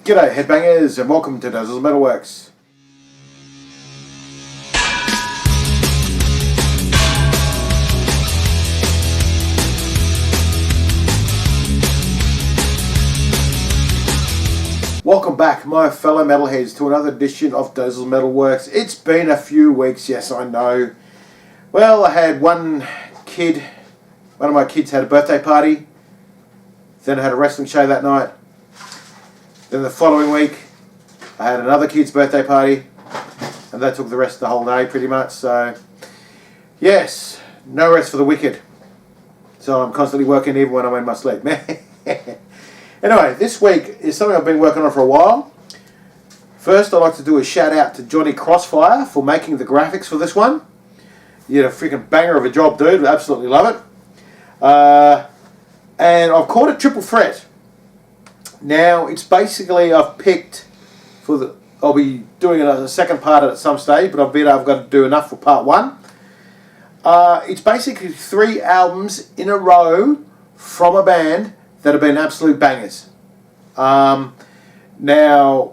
G'day headbangers and welcome to Dazzle's Metalworks. Welcome back my fellow metalheads to another edition of Dazzle's Metalworks. It's been a few weeks, yes I know. Well, I had one of my kids had a birthday party, then I had a wrestling show that night. Then the following week, I had another kid's birthday party, and that took the rest of the whole day pretty much. So, yes, no rest for the wicked. So I'm constantly working even when I'm in my sleep. Anyway, this week is something I've been working on for a while. First, I'd like to do a shout out to Johnny Crossfire for making the graphics for this one. You did a freaking banger of a job, dude. Absolutely love it. And I've called it Triple Threat. Now, it's basically I've picked I'll be doing a second part at some stage, but I've got to do enough for part one. It's basically 3 albums in a row from a band that have been absolute bangers. Now,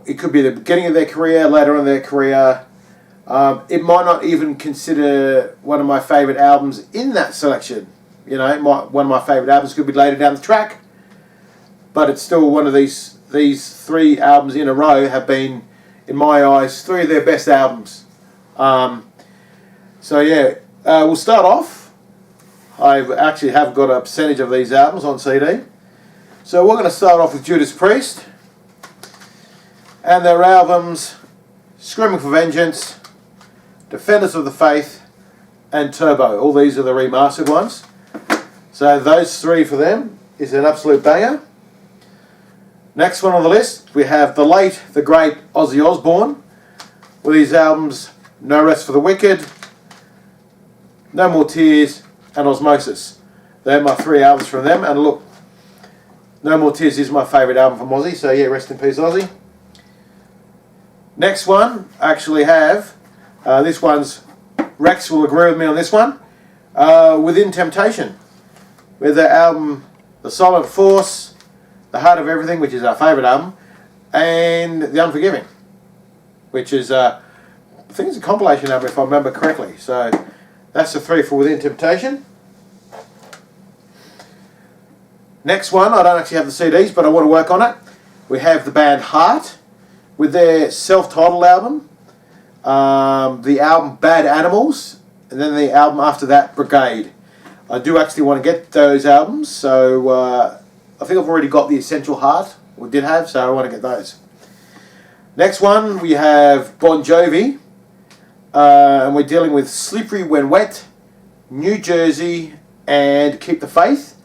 it could be the beginning of their career, later on in their career. It might not even consider one of my favourite albums in that selection. You know, one of my favourite albums could be later down the track. But it's still one of these 3 albums in a row have been, in my eyes, 3 of their best albums. So yeah, we'll start off. I actually have got a percentage of these albums on CD. So we're going to start off with Judas Priest and their albums Screaming for Vengeance, Defenders of the Faith, and Turbo. All these are the remastered ones. So those 3 for them is an absolute banger. Next one on the list, we have the late, the great Ozzy Osbourne with his albums No Rest for the Wicked, No More Tears, and Osmosis. They're my 3 albums from them, and look, No More Tears is my favourite album from Ozzy, so yeah, rest in peace Ozzy. Next one, I actually have, this one's, Rex will agree with me on this one, Within Temptation, with their album The Silent Force, The Heart of Everything, which is our favourite album, and The Unforgiving, which is, I think it's a compilation album if I remember correctly. So that's the 3 for Within Temptation. Next one, I don't actually have the CDs, but I want to work on it. We have the band Heart with their self-titled album, the album Bad Animals, and then the album after that, Brigade. I do actually want to get those albums, so I think I've already got the Essential Heart, or did have, so I want to get those. Next one, we have Bon Jovi, and we're dealing with Slippery When Wet, New Jersey, and Keep the Faith.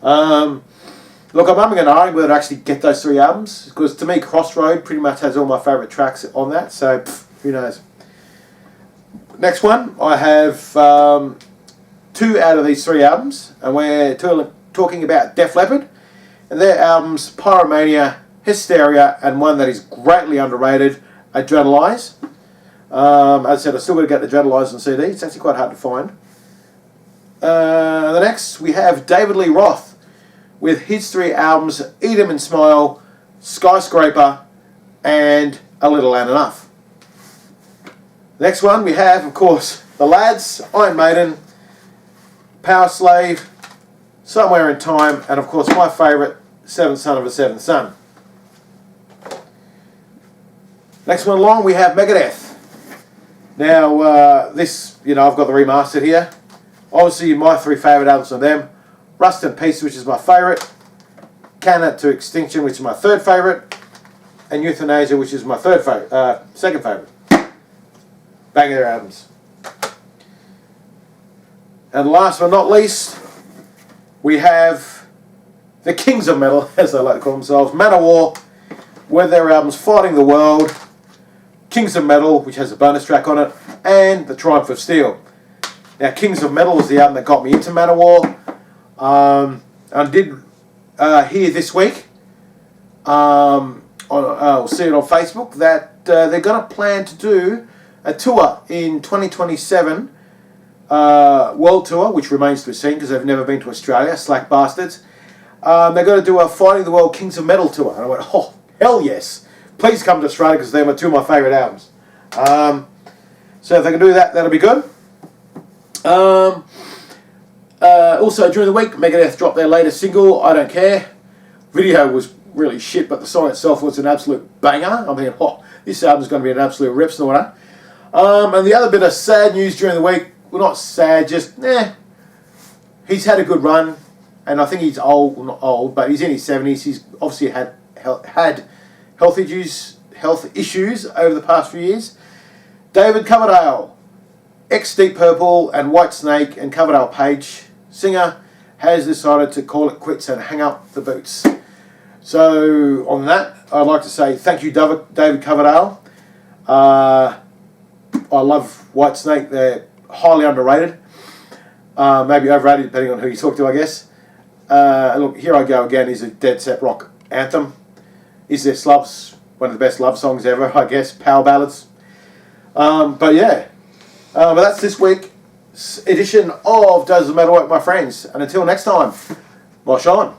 Look, I'm umming and ahhing whether to actually get those 3 albums, because to me Crossroad pretty much has all my favourite tracks on that, so who knows. Next one, I have 2 out of these 3 albums, and we're talking about Def Leppard and their albums Pyromania, Hysteria, and one that is greatly underrated, Adrenalize. As I said, I still got to get Adrenalize on CD. It's actually quite hard to find. The next, we have David Lee Roth with his 3 albums, Eat 'Em and Smile, Skyscraper, and A Little and Enough. Next one, we have, of course, The Lads, Iron Maiden, Power Slave, Somewhere in Time, and of course my favourite, Seventh Son of a Seventh Son. Next one along, we have Megadeth. Now, this, I've got the remastered here. Obviously, my 3 favourite albums are them. Rust in Peace, which is my favourite. Canada to Extinction, which is my 3rd favourite. And Euthanasia, which is my 2nd favourite. Banger albums. And last but not least, we have the Kings of Metal, as they like to call themselves, Manowar, with their albums Fighting the World, Kings of Metal, which has a bonus track on it, and The Triumph of Steel. Now, Kings of Metal was the album that got me into Manowar. I did hear this week, I'll see it on Facebook, that they're going to plan to do a tour in 2027, world tour, which remains to be seen because they've never been to Australia, slack bastards. They're going to do a Fighting the World Kings of Metal tour. And I went, oh, hell yes. Please come to Australia because they're two of my favourite albums. So if they can do that, that'll be good. Also during the week, Megadeth dropped their latest single, I Don't Care. Video was really shit, but the song itself was an absolute banger. I'm thinking, oh, this album's going to be an absolute rip snorter. And the other bit of sad news during the week, well, not sad, just, he's had a good run, and I think he's old, well, not old, but he's in his 70s. He's obviously had health issues over the past few years. David Coverdale, ex-Deep Purple and Whitesnake and Coverdale Page singer, has decided to call it quits and hang up the boots. So on that, I'd like to say thank you, David Coverdale. I love Whitesnake. They're highly underrated. Maybe overrated depending on who you talk to, I guess. Look, Here I Go Again is a Dead Set Rock anthem. Is This Love's one of the best love songs ever, I guess. Power ballads. But that's this week's edition of Does the Metal Work, my friends. And until next time, wash on.